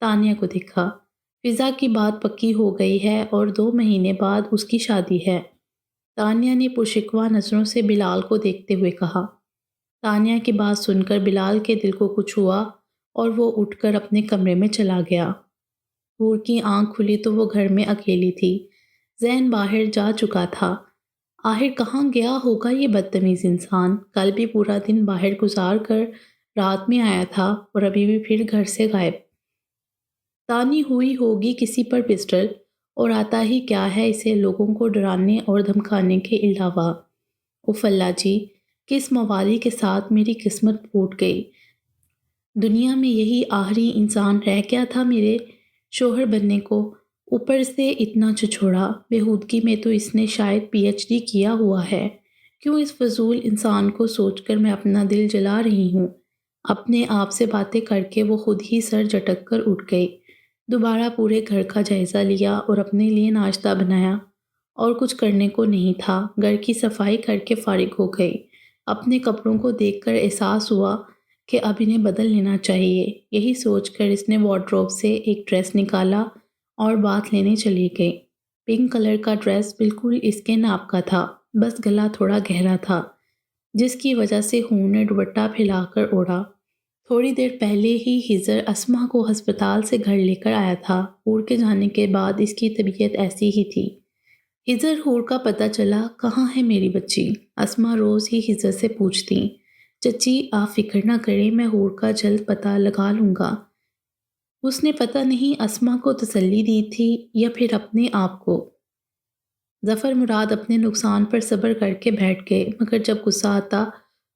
تانیہ کو دکھا۔ فضا کی بات پکی ہو گئی ہے اور 2 مہینے بعد اس کی شادی ہے۔ تانیہ نے پرشکوہ نظروں سے بلال کو دیکھتے ہوئے کہا۔ تانیہ کی بات سن کر بلال کے دل کو کچھ ہوا اور وہ اٹھ کر اپنے کمرے میں چلا گیا۔ حور کی آنکھ کھلی تو وہ گھر میں اکیلی تھی۔ زین باہر جا چکا تھا۔ آخر کہاں گیا ہوگا یہ بدتمیز انسان؟ کل بھی پورا دن باہر گزار کر رات میں آیا تھا اور ابھی بھی پھر گھر سے غائب۔ تانی ہوئی ہوگی کسی پر پسٹل، اور آتا ہی کیا ہے اسے لوگوں کو ڈرانے اور دھمکانے کے علاوہ۔ اف اللہ جی، کس موالی کے ساتھ میری قسمت پھوٹ گئی۔ دنیا میں یہی آخری انسان رہ گیا تھا میرے شوہر بننے کو، اوپر سے اتنا چھچھوڑا۔ بےہودگی میں تو اس نے شاید پی ایچ ڈی کیا ہوا ہے۔ کیوں اس فضول انسان کو سوچ کر میں اپنا دل جلا رہی ہوں۔ اپنے آپ سے باتیں کر کے وہ خود ہی سر جھٹک کر اٹھ گئی۔ دوبارہ پورے گھر کا جائزہ لیا اور اپنے لیے ناشتہ بنایا۔ اور کچھ کرنے کو نہیں تھا، گھر کی صفائی کر کے فارغ ہو گئی۔ اپنے کپڑوں کو دیکھ کر احساس ہوا کہ اب انہیں بدل لینا چاہیے۔ یہی سوچ کر اس نے وارڈروب سے ایک ڈریس نکالا اور باتھ لینے چلی گئی۔ پنک کلر کا ڈریس بالکل اس کے ناپ کا تھا، بس گلا تھوڑا گہرا تھا، جس کی وجہ سے حور نے دوپٹہ پھیلا کر اوڑھا۔ تھوڑی دیر پہلے ہی خضر اسما کو ہسپتال سے گھر لے کر آیا تھا۔ حور کے جانے کے بعد اس کی طبیعت ایسی ہی تھی۔ خضر حور کا پتہ چلا، کہاں ہے میری بچی؟ اسما روز ہی خضر سے پوچھتی۔ چچی آپ فکر نہ کریں، میں حور کا جلد پتہ لگا لوں گا۔ اس نے پتہ نہیں اسما کو تسلی دی تھی یا پھر اپنے آپ کو۔ ظفر مراد اپنے نقصان پر صبر کر کے بیٹھ گئے، مگر جب غصہ آتا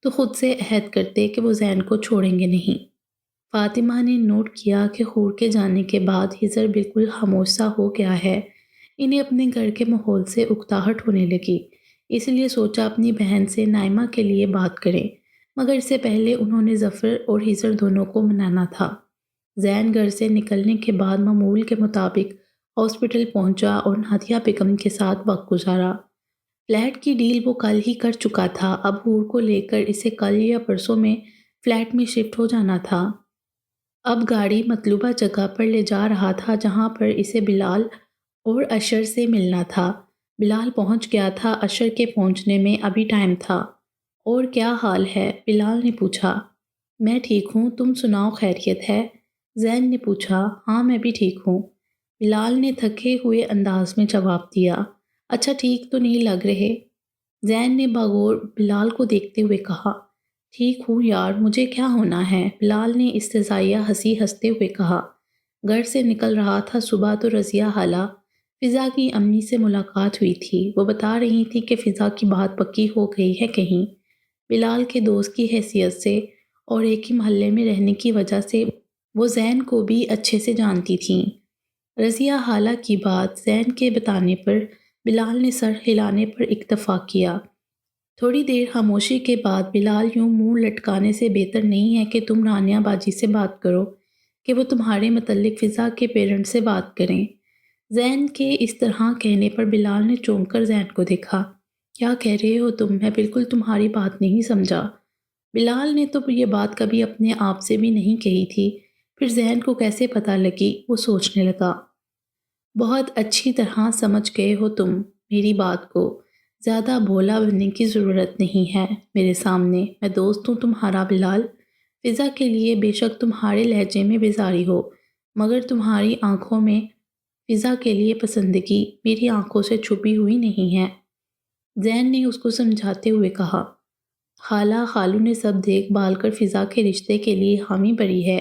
تو خود سے عہد کرتے کہ وہ زین کو چھوڑیں گے نہیں۔ فاطمہ نے نوٹ کیا کہ حور کے جانے کے بعد خضر بالکل خاموش سا ہو گیا ہے۔ انہیں اپنے گھر کے ماحول سے اکتاہٹ ہونے لگی، اس لیے سوچا اپنی بہن سے نائمہ کے لیے بات کریں، مگر اس سے پہلے انہوں نے ظفر اور خضر دونوں کو منانا تھا۔ زین گھر سے نکلنے کے بعد معمول کے مطابق ہاسپٹل پہنچا اور نادیہ بیگم کے ساتھ وقت گزارا۔ فلیٹ کی ڈیل وہ کل ہی کر چکا تھا، اب حور کو لے کر اسے کل یا پرسوں میں فلیٹ میں شفٹ ہو جانا تھا۔ اب گاڑی مطلوبہ جگہ پر لے جا رہا تھا جہاں پر اسے بلال اور اشر سے ملنا تھا۔ بلال پہنچ گیا تھا، اشر کے پہنچنے میں ابھی ٹائم تھا۔ اور کیا حال ہے؟ بلال نے پوچھا۔ میں ٹھیک ہوں، تم سناؤ خیریت ہے؟ زین نے پوچھا۔ ہاں میں بھی ٹھیک ہوں، بلال نے تھکے ہوئے انداز میں جواب دیا۔ اچھا ٹھیک تو نہیں لگ رہے؟ زین نے باغور بلال کو دیکھتے ہوئے کہا۔ ٹھیک ہوں یار، مجھے کیا ہونا ہے؟ بلال نے استہزائیہ ہنسی ہنستے ہوئے کہا۔ گھر سے نکل رہا تھا صبح تو رضیہ خالہ فضا کی امی سے ملاقات ہوئی تھی۔ وہ بتا رہی تھی کہ فضا کی بات پکی ہو گئی ہے کہیں۔ بلال کے دوست کی حیثیت سے اور ایک ہی محلے میں رہنے کی وجہ سے وہ زین کو بھی اچھے سے جانتی تھیں۔ رضیہ خالہ کی بات زین کے بتانے پر بلال نے سر ہلانے پر اکتفا کیا۔ تھوڑی دیر خاموشی کے بعد بلال یوں منہ لٹکانے سے بہتر نہیں ہے کہ تم رانیہ باجی سے بات کرو کہ وہ تمہارے متعلق فضا کے پیرنٹ سے بات کریں۔ زین کے اس طرح کہنے پر بلال نے چونک کر زین کو دیکھا۔ کیا کہہ رہے ہو تم؟ میں بالکل تمہاری بات نہیں سمجھا۔ بلال نے تو یہ بات کبھی اپنے آپ سے بھی نہیں کہی تھی، پھر زین کو کیسے پتہ لگی؟ وہ سوچنے لگا۔ بہت اچھی طرح سمجھ گئے ہو تم میری بات کو، زیادہ بھولا بننے کی ضرورت نہیں ہے میرے سامنے۔ میں دوست ہوں تمہارا بلال۔ فضا کے لیے بے شک تمہارے لہجے میں بیزاری ہو، مگر تمہاری آنکھوں میں فضا کے لیے پسندگی میری آنکھوں سے چھپی ہوئی نہیں ہے۔ زین نے اس کو سمجھاتے ہوئے کہا۔ خالہ خالو نے سب دیکھ بھال کر فضا کے رشتے کے لیے حامی بھری ہے،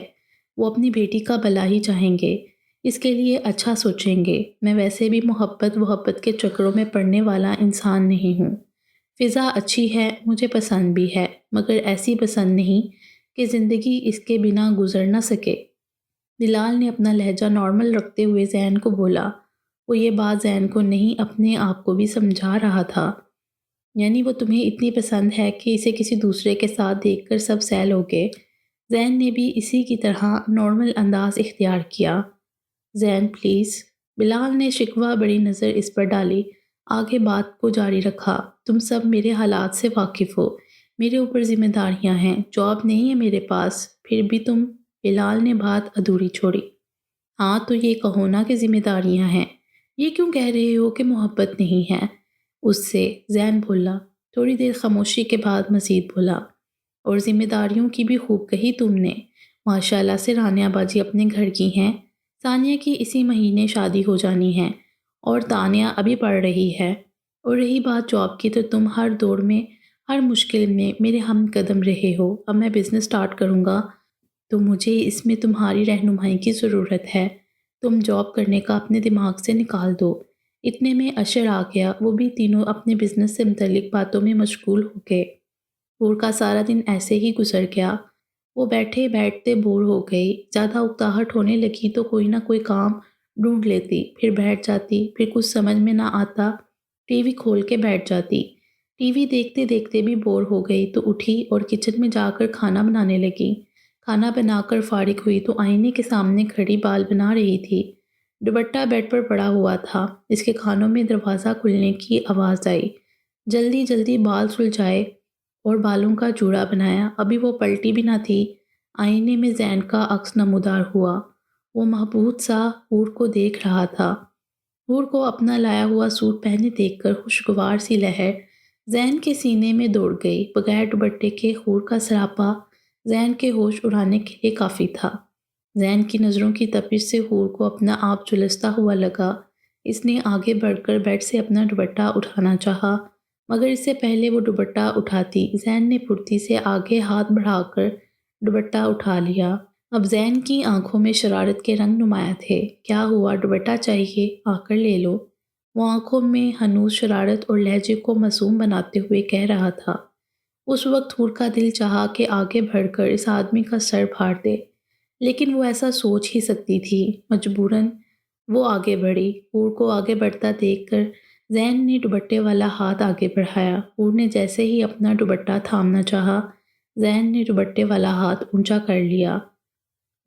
وہ اپنی بیٹی کا بھلا ہی چاہیں گے، اس کے لیے اچھا سوچیں گے۔ میں ویسے بھی محبت کے چکروں میں پڑنے والا انسان نہیں ہوں۔ فضا اچھی ہے، مجھے پسند بھی ہے، مگر ایسی پسند نہیں کہ زندگی اس کے بنا گزر نہ سکے۔ بلال نے اپنا لہجہ نارمل رکھتے ہوئے زین کو بولا۔ وہ یہ بات زین کو نہیں اپنے آپ کو بھی سمجھا رہا تھا۔ یعنی وہ تمہیں اتنی پسند ہے کہ اسے کسی دوسرے کے ساتھ دیکھ کر سب سیل ہو گئے۔ زین نے بھی اسی کی طرح نارمل انداز اختیار کیا۔ زین پلیز۔ بلال نے شکوہ بڑی نظر اس پر ڈالی، آگے بات کو جاری رکھا۔ تم سب میرے حالات سے واقف ہو، میرے اوپر ذمہ داریاں ہیں، جاب نہیں ہے میرے پاس، پھر بھی تم۔ بلال نے بات ادھوری چھوڑی۔ ہاں تو یہ کہو نا کہ ذمہ داریاں ہیں، یہ کیوں کہہ رہے ہو کہ محبت نہیں ہے اس سے؟ زین بولا۔ تھوڑی دیر خاموشی کے بعد مزید بولا، اور ذمہ داریوں کی بھی خوب کہی تم نے۔ ماشاءاللہ سے رانیہ باجی اپنے گھر کی ہیں، ثانیہ کی اسی مہینے شادی ہو جانی ہے، اور تانیہ ابھی پڑھ رہی ہے۔ اور رہی بات جاب کی تو تم ہر دور میں، ہر مشکل میں میرے ہم قدم رہے ہو۔ اب میں بزنس سٹارٹ کروں گا تو مجھے اس میں تمہاری رہنمائی کی ضرورت ہے۔ تم جاب کرنے کا اپنے دماغ سے نکال دو۔ اتنے میں اشر آ گیا، وہ بھی تینوں اپنے بزنس سے متعلق باتوں میں مشغول ہو گئے۔ نور کا سارا دن ایسے ہی گزر گیا۔ وہ بیٹھے بیٹھتے بور ہو گئی، زیادہ اکتاہٹ ہونے لگی تو کوئی نہ کوئی کام ڈھونڈ لیتی، پھر بیٹھ جاتی، پھر کچھ سمجھ میں نہ آتا ٹی وی کھول کے بیٹھ جاتی۔ ٹی وی دیکھتے دیکھتے بھی بور ہو گئی تو اٹھی اور کچن میں جا کر کھانا بنانے لگی۔ کھانا بنا کر فارغ ہوئی تو آئینے کے سامنے کھڑی بال بنا رہی تھی۔ دوپٹہ بیڈ پر پڑا ہوا تھا، اس کے کانوں میں دروازہ کھلنے کی آواز آئی۔ جلدی جلدی بال سلجھائے اور بالوں کا جوڑا بنایا۔ ابھی وہ پلٹی بھی نہ تھی، آئینے میں زین کا عکس نمودار ہوا۔ وہ محبوب سا حور کو دیکھ رہا تھا۔ حور کو اپنا لایا ہوا سوٹ پہنے دیکھ کر خوشگوار سی لہر زین کے سینے میں دوڑ گئی۔ بغیر دوپٹے کے حور کا سراپا زین کے ہوش اڑانے کے لیے کافی تھا۔ زین کی نظروں کی تپش سے حور کو اپنا آپ جھلستا ہوا لگا۔ اس نے آگے بڑھ کر بیڈ سے اپنا دوپٹہ اٹھانا چاہا، مگر اس سے پہلے وہ دوپٹہ اٹھاتی زین نے پھرتی سے آگے ہاتھ بڑھا کر دوپٹہ اٹھا لیا۔ اب زین کی آنکھوں میں شرارت کے رنگ نمایاں تھے۔ کیا ہوا، دوپٹہ چاہیے؟ آ کر لے لو، وہ آنکھوں میں ہنوز شرارت اور لہجے کو معصوم بناتے ہوئے کہہ رہا تھا۔ اس وقت حور کا دل چاہا کہ آگے بڑھ کر اس آدمی کا سر پھاڑ دے، لیکن وہ ایسا سوچ ہی سکتی تھی۔ مجبوراً وہ آگے بڑھی۔ حور کو آگے بڑھتا دیکھ کر زین نے دوپٹے والا ہاتھ آگے بڑھایا۔ حور نے جیسے ہی اپنا دوپٹہ تھامنا چاہا، زین نے دوپٹے والا ہاتھ اونچا کر لیا۔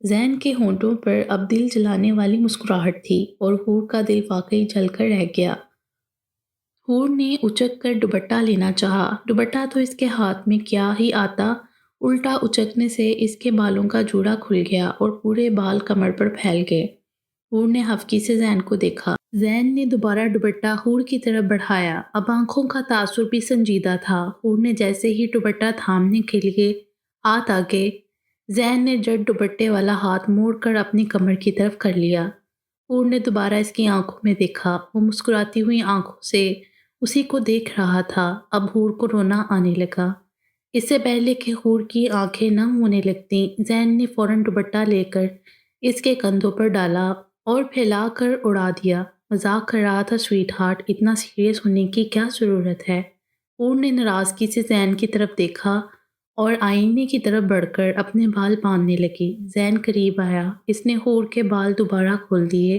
زین کے ہونٹوں پر اب دل جلانے والی مسکراہٹ تھی، اور حور کا دل واقعی جل کر رہ گیا۔ حور نے اچک کر دوپٹہ لینا چاہا، دوپٹہ تو اس کے ہاتھ میں کیا ہی آتا، الٹا اچکنے سے اس کے بالوں کا جوڑا کھل گیا اور پورے بال کمر پر پھیل گئے۔ حور نے ہفکی سے زین کو دیکھا۔ زین نے دوبارہ دوپٹہ حور کی طرف بڑھایا۔ اب آنکھوں کا تاثر بھی سنجیدہ تھا۔ حور نے جیسے ہی دوپٹہ تھامنے کے لیے ہاتھ آگے، زین نے جٹ دوپٹے والا ہاتھ موڑ کر اپنی کمر کی طرف کر لیا۔ حور نے دوبارہ اس کی آنکھوں میں دیکھا۔ وہ مسکراتی ہوئی آنکھوں سے اسی کو دیکھ رہا تھا۔ اب حور کو رونا آنے لگا۔ اس سے پہلے کہ حور کی آنکھیں نم ہونے لگتیں، زین نے فوراً دوپٹہ لے کر اس کے کندھوں پر ڈالا اور پھیلا کر اڑا دیا۔ مذاق کر رہا تھا سویٹ ہارٹ، اتنا سیریس ہونے کی کیا ضرورت ہے؟ حور نے ناراضگی سے زین کی طرف دیکھا اور آئینے کی طرف بڑھ کر اپنے بال باندھنے لگی۔ زین قریب آیا، اس نے حور کے بال دوبارہ کھول دیے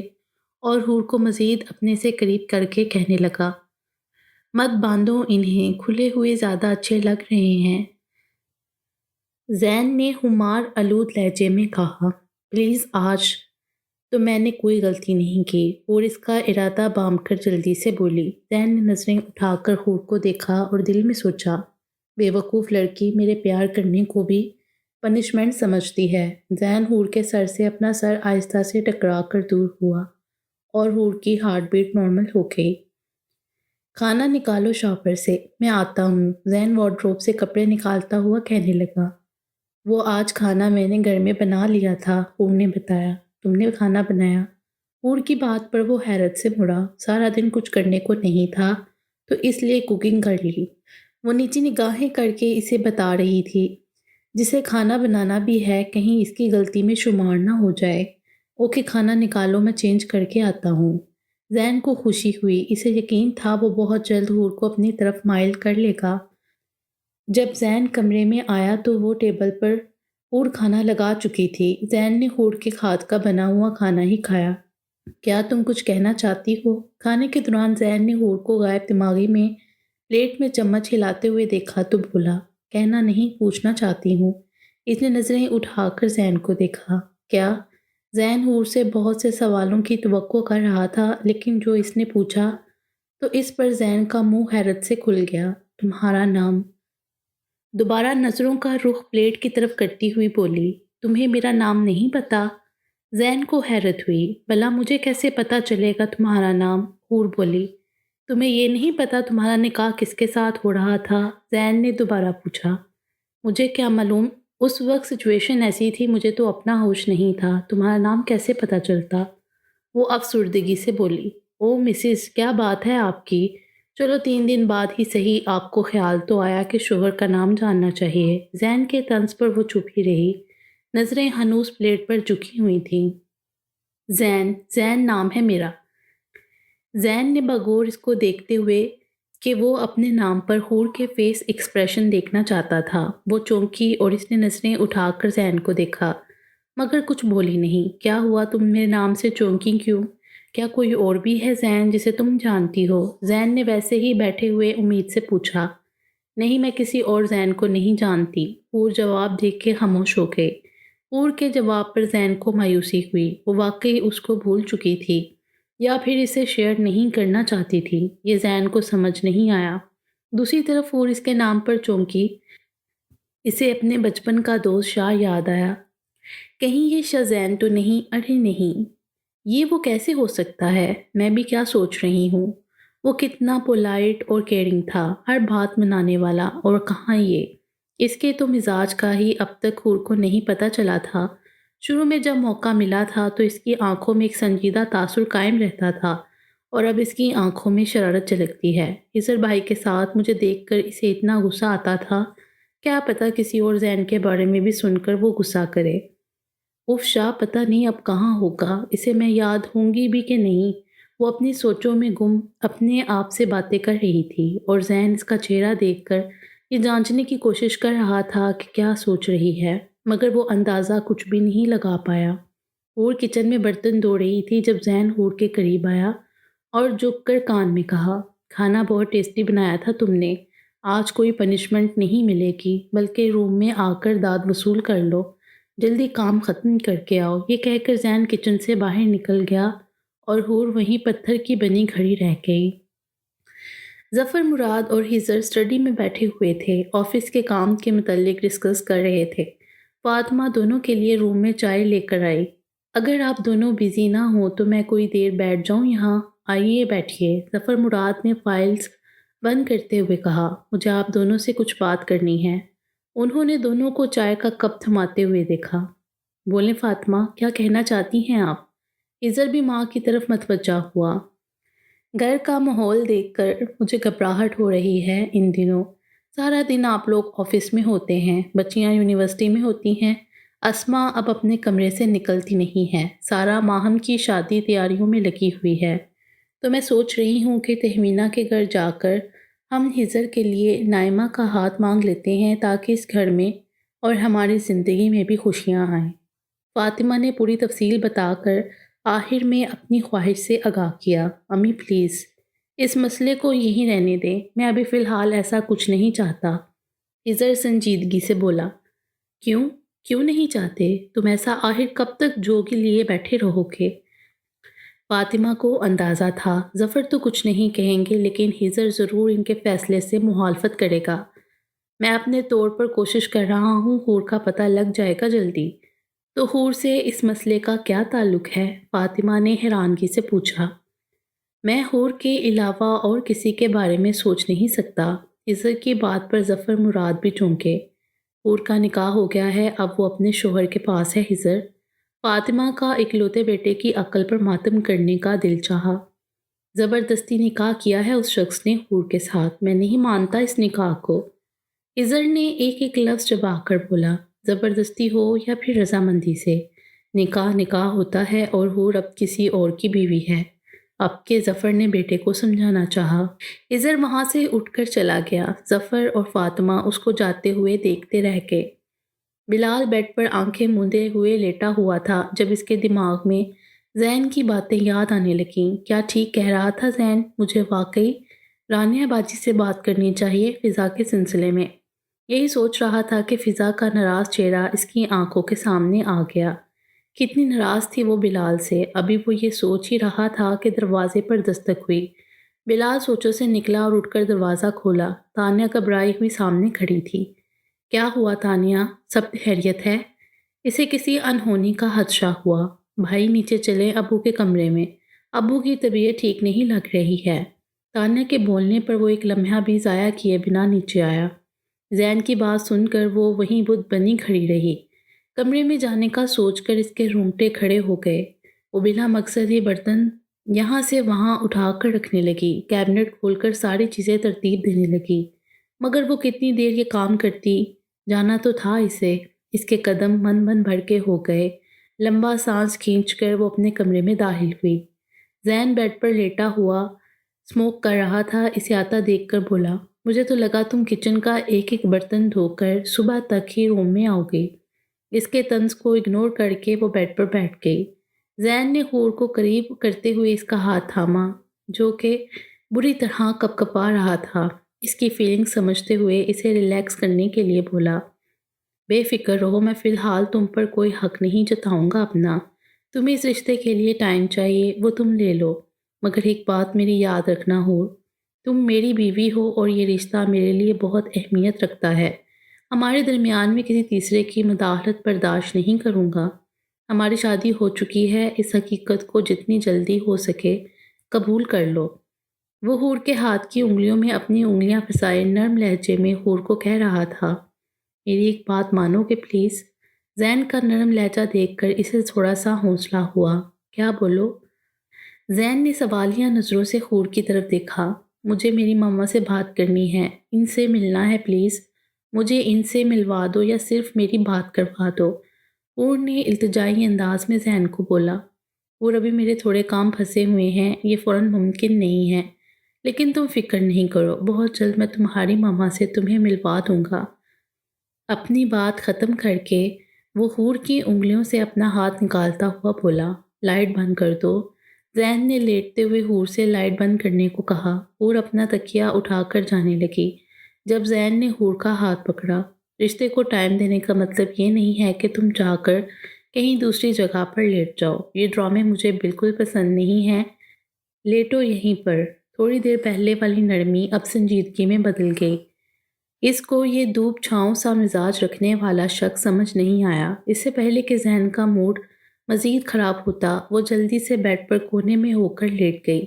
اور حور کو مزید اپنے سے قریب کر کے کہنے لگا، مت باندھو انہیں، کھلے ہوئے زیادہ اچھے لگ رہے ہیں۔ زین نے خمار آلود لہجے میں کہا، پلیز آج تو میں نے کوئی غلطی نہیں کی۔ اور اس کا ارادہ بام کر جلدی سے بولی۔ زین نے نظریں اٹھا کر حور کو دیکھا اور دل میں سوچا، بے وقوف لڑکی میرے پیار کرنے کو بھی پنشمنٹ سمجھتی ہے۔ زین حور کے سر سے اپنا سر آہستہ سے ٹکرا کر دور ہوا اور حور کی ہارٹ بیٹ نارمل ہو گئی۔ کھانا نکالو شاپر سے، میں آتا ہوں، زین وارڈروب سے کپڑے نکالتا ہوا کہنے لگا۔ وہ آج کھانا میں نے گھر میں بنا لیا تھا، حور نے بتایا۔ تم نے کھانا بنایا؟ حور کی بات پر وہ حیرت سے مڑا۔ سارا دن کچھ کرنے کو نہیں تھا تو اس لیے کوکنگ کر لی۔ وہ نیچی نگاہیں کر کے اسے بتا رہی تھی، جسے کھانا بنانا بھی ہے، کہیں اس کی غلطی میں شمار نہ ہو جائے۔ اوکے کھانا نکالو، میں چینج کر کے آتا ہوں۔ زین کو خوشی ہوئی، اسے یقین تھا وہ بہت جلد حور کو اپنی طرف مائل کر لے گا۔ جب زین کمرے میں آیا تو وہ ٹیبل پر حور کھانا لگا چکی تھی۔ زین نے حور کے ہاتھ کا بنا ہوا کھانا ہی کھایا۔ کیا تم کچھ کہنا چاہتی ہو؟ کھانے کے دوران زین نے حور کو غائب دماغی میں پلیٹ میں چمچ ہلاتے ہوئے دیکھا تو بولا، کہنا نہیں، پوچھنا چاہتی ہوں۔ اس نے نظریں اٹھا کر زین کو دیکھا۔ کیا؟ زین حور سے بہت سے سوالوں کی توقع کر رہا تھا، لیکن جو اس نے پوچھا تو اس پر زین کا منہ حیرت سے کھل گیا۔ تمہارا نام؟ دوبارہ نظروں کا رخ پلیٹ کی طرف کرتی ہوئی بولی، تمہیں میرا نام نہیں پتا؟ زین کو حیرت ہوئی۔ بھلا مجھے کیسے پتہ چلے گا تمہارا نام؟ حور بولی۔ تمہیں یہ نہیں پتا تمہارا نکاح کس کے ساتھ ہو رہا تھا؟ زین نے دوبارہ پوچھا۔ مجھے کیا معلوم، اس وقت سچویشن ایسی تھی، مجھے تو اپنا ہوش نہیں تھا، تمہارا نام کیسے پتہ چلتا؟ وہ افسردگی سے بولی۔ او مسز، کیا بات ہے آپ کی؟ چلو 3 دن بعد ہی صحیح، آپ کو خیال تو آیا کہ شوہر کا نام جاننا چاہیے۔ زین کے طنز پر وہ چپ ہی رہی، نظریں ہنوز پلیٹ پر جھکی ہوئی تھیں۔ زین نام ہے میرا۔ زین نے بغور اس کو دیکھتے ہوئے کہ وہ اپنے نام پر حور کے فیس ایکسپریشن دیکھنا چاہتا تھا، وہ چونکی اور اس نے نظریں اٹھا کر زین کو دیکھا، مگر کچھ بولی نہیں۔ کیا ہوا، تم میرے نام سے چونکی کیوں؟ کیا کوئی اور بھی ہے زین جسے تم جانتی ہو؟ زین نے ویسے ہی بیٹھے ہوئے امید سے پوچھا۔ نہیں، میں کسی اور زین کو نہیں جانتی۔ حور جواب دیکھ کے خاموش ہو گئے۔ حور کے جواب پر زین کو مایوسی ہوئی، وہ واقعی اس کو بھول چکی تھی یا پھر اسے شیئر نہیں کرنا چاہتی تھی، یہ زین کو سمجھ نہیں آیا۔ دوسری طرف حور اس کے نام پر چونکی، اسے اپنے بچپن کا دوست شاہ یاد آیا۔ کہیں یہ شاہ زین تو نہیں؟ ارے نہیں، یہ وہ کیسے ہو سکتا ہے؟ میں بھی کیا سوچ رہی ہوں، وہ کتنا پولائٹ اور کیئرنگ تھا، ہر بات منانے والا، اور کہاں یہ، اس کے تو مزاج کا ہی اب تک حور کو نہیں پتہ چلا تھا۔ شروع میں جب موقع ملا تھا تو اس کی آنکھوں میں ایک سنجیدہ تاثر قائم رہتا تھا، اور اب اس کی آنکھوں میں شرارت جھلکتی ہے۔ خضر بھائی کے ساتھ مجھے دیکھ کر اسے اتنا غصہ آتا تھا، کیا پتہ کسی اور زین کے بارے میں بھی سن کر وہ غصہ کرے۔ اف شاہ، پتہ نہیں اب کہاں ہوگا، اسے میں یاد ہوں گی بھی کہ نہیں۔ وہ اپنی سوچوں میں گم اپنے آپ سے باتیں کر رہی تھی، اور زین اس کا چہرہ دیکھ کر یہ جانچنے کی کوشش کر رہا تھا کہ کیا سوچ رہی ہے، مگر وہ اندازہ کچھ بھی نہیں لگا پایا۔ حور کچن میں برتن دھو رہی تھی جب زین حور کے قریب آیا اور جھک کر کان میں کہا، کھانا بہت ٹیسٹی بنایا تھا تم نے، آج کوئی پنشمنٹ نہیں ملے گی، بلکہ روم میں آ کر داد وصول کر لو، جلدی کام ختم کر کے آؤ۔ یہ کہہ کر زین کچن سے باہر نکل گیا اور حور وہیں پتھر کی بنی کھڑی رہ گئی۔ ظفر، مراد اور خضر اسٹڈی میں بیٹھے ہوئے تھے، آفس کے کام کے متعلق ڈسکس کر رہے تھے۔ فاطمہ دونوں کے لیے روم میں چائے لے کر آئی۔ اگر آپ دونوں بزی نہ ہوں تو میں کوئی دیر بیٹھ جاؤں یہاں؟ آئیے بیٹھیے، ظفر مراد نے فائلز بند کرتے ہوئے کہا۔ مجھے آپ دونوں سے کچھ بات کرنی ہے۔ انہوں نے دونوں کو چائے کا کپ تھماتے ہوئے دیکھا۔ بولیں فاطمہ، کیا کہنا چاہتی ہیں آپ؟ خضر بھی ماں کی طرف متوجہ ہوا۔ گھر کا ماحول دیکھ کر مجھے گھبراہٹ ہو رہی ہے ان دنوں، سارا دن آپ لوگ آفس میں ہوتے ہیں، بچیاں یونیورسٹی میں ہوتی ہیں، اسما اب اپنے کمرے سے نکلتی نہیں ہے، سارا ماہم کی شادی تیاریوں میں لگی ہوئی ہے، تو میں سوچ رہی ہوں کہ تہمینہ کے گھر جا کر ہم خضر کے لیے نائمہ کا ہاتھ مانگ لیتے ہیں تاکہ اس گھر میں اور ہماری زندگی میں بھی خوشیاں آئیں۔ فاطمہ نے پوری تفصیل بتا کر آخر میں اپنی خواہش سے آگاہ کیا۔ امی پلیز اس مسئلے کو یہیں رہنے دیں، میں ابھی فی الحال ایسا کچھ نہیں چاہتا۔ خضر سنجیدگی سے بولا۔ کیوں نہیں چاہتے؟ تم ایسا آخر کب تک جوگی لیے بیٹھے رہو گے؟ فاطمہ کو اندازہ تھا ظفر تو کچھ نہیں کہیں گے، لیکن خضر ضرور ان کے فیصلے سے مخالفت کرے گا۔ میں اپنے طور پر کوشش کر رہا ہوں، حور کا پتہ لگ جائے گا جلدی۔ تو حور سے اس مسئلے کا کیا تعلق ہے؟ فاطمہ نے حیرانگی سے پوچھا۔ میں حور کے علاوہ اور کسی کے بارے میں سوچ نہیں سکتا۔ خضر کی بات پر ظفر مراد بھی چونکے۔ حور کا نکاح ہو گیا ہے، اب وہ اپنے شوہر کے پاس ہے خضر۔ فاطمہ کا اکلوتے بیٹے کی عقل پر ماتم کرنے کا دل چاہا۔ زبردستی نکاح کیا ہے اس شخص نے حور کے ساتھ، میں نہیں مانتا اس نکاح کو۔ خضر نے ایک ایک لفظ چبا کر بولا۔ زبردستی ہو یا پھر رضامندی سے، نکاح نکاح ہوتا ہے، اور حور اب کسی اور کی بیوی ہے۔ اب کے ظفر نے بیٹے کو سمجھانا چاہا۔ خضر وہاں سے اٹھ کر چلا گیا۔ ظفر اور فاطمہ اس کو جاتے ہوئے دیکھتے رہ گئے۔ بلال بیڈ پر آنکھیں موندے ہوئے لیٹا ہوا تھا جب اس کے دماغ میں زین کی باتیں یاد آنے لگیں۔ کیا ٹھیک کہہ رہا تھا زین؟ مجھے واقعی رانیہ باجی سے بات کرنی چاہیے فضا کے سلسلے میں۔ یہی سوچ رہا تھا کہ فضا کا ناراض چہرہ اس کی آنکھوں کے سامنے آ گیا۔ کتنی ناراض تھی وہ بلال سے، ابھی وہ یہ سوچ ہی رہا تھا کہ دروازے پر دستک ہوئی۔ بلال سوچوں سے نکلا اور اٹھ کر دروازہ کھولا۔ تانیہ گھبرائی ہوئی سامنے کھڑی تھی۔ کیا ہوا تانیہ؟ سب خیریت ہے؟ اسے کسی انہونی کا خدشہ ہوا۔ بھائی نیچے چلے ابو کے کمرے میں، ابو کی طبیعت ٹھیک نہیں لگ رہی ہے۔ تانیہ کے بولنے پر وہ ایک لمحہ بھی ضائع کیے بنا نیچے آیا۔ زین کی بات سن کر وہ وہیں بت بنی کھڑی رہی۔ کمرے میں جانے کا سوچ کر اس کے رونگٹے کھڑے ہو گئے۔ وہ بلا مقصد ہی برتن یہاں سے وہاں اٹھا کر رکھنے لگی، کیبنٹ کھول کر ساری چیزیں ترتیب دینے لگی۔ مگر وہ کتنی دیر یہ کام کرتی؟ جانا تو تھا اسے۔ اس کے قدم من من بھر کے ہو گئے۔ لمبا سانس کھینچ کر وہ اپنے کمرے میں داخل ہوئی۔ زین بیڈ پر لیٹا ہوا اسموک کر رہا تھا۔ اسے آتا دیکھ کر بولا، مجھے تو لگا تم کچن کا ایک ایک برتن دھو کر صبح تک ہی روم میں آؤ گی۔ اس کے طنز کو اگنور کر کے وہ بیڈ پر بیٹھ گئی۔ زین نے حور کو قریب کرتے ہوئے اس کا ہاتھ تھاما، جو کہ بری طرح کپکپا رہا تھا۔ اس کی فیلنگ سمجھتے ہوئے اسے ریلیکس کرنے کے لیے بولا، بے فکر رہو، میں فی الحال تم پر کوئی حق نہیں جتاؤں گا اپنا۔ تمہیں اس رشتے کے لیے ٹائم چاہیے، وہ تم لے لو، مگر ایک بات میری یاد رکھنا حور، تم میری بیوی ہو اور یہ رشتہ میرے لیے بہت اہمیت رکھتا ہے۔ ہمارے درمیان میں کسی تیسرے کی مداخلت برداشت نہیں کروں گا۔ ہماری شادی ہو چکی ہے، اس حقیقت کو جتنی جلدی ہو سکے قبول کر لو۔ وہ حور کے ہاتھ کی انگلیوں میں اپنی انگلیاں پھنسائے نرم لہجے میں حور کو کہہ رہا تھا، میری ایک بات مانو گے پلیز؟ زین کا نرم لہجہ دیکھ کر اسے تھوڑا سا حوصلہ ہوا۔ کیا بولو؟ زین نے سوالیہ نظروں سے حور کی طرف دیکھا۔ مجھے میری ماما سے بات کرنی ہے، ان سے ملنا ہے پلیز، مجھے ان سے ملوا دو یا صرف میری بات کروا دو۔ حور نے التجائی انداز میں زین کو بولا، حور ابھی میرے تھوڑے کام پھنسے ہوئے ہیں، یہ فوراً ممکن نہیں ہے، لیکن تم فکر نہیں کرو، بہت جلد میں تمہاری ماما سے تمہیں ملوا دوں گا۔ اپنی بات ختم کر کے وہ حور کی انگلیوں سے اپنا ہاتھ نکالتا ہوا بولا، لائٹ بند کر دو۔ زین نے لیٹتے ہوئے حور سے لائٹ بند کرنے کو کہا۔ حور اپنا تکیہ اٹھا کر جانے لگی۔ جب زین نے حور کا ہاتھ پکڑا، رشتے کو ٹائم دینے کا مطلب یہ نہیں ہے کہ تم جا کر کہیں دوسری جگہ پر لیٹ جاؤ، یہ ڈرامے مجھے بالکل پسند نہیں ہیں، لیٹو یہیں پر۔ تھوڑی دیر پہلے والی نرمی اب سنجیدگی میں بدل گئی۔ اس کو یہ دھوپ چھاؤں سا مزاج رکھنے والا شخص سمجھ نہیں آیا۔ اس سے پہلے کہ ذہن کا موڈ مزید خراب ہوتا، وہ جلدی سے بیڈ پر کونے میں ہو کر لیٹ گئی۔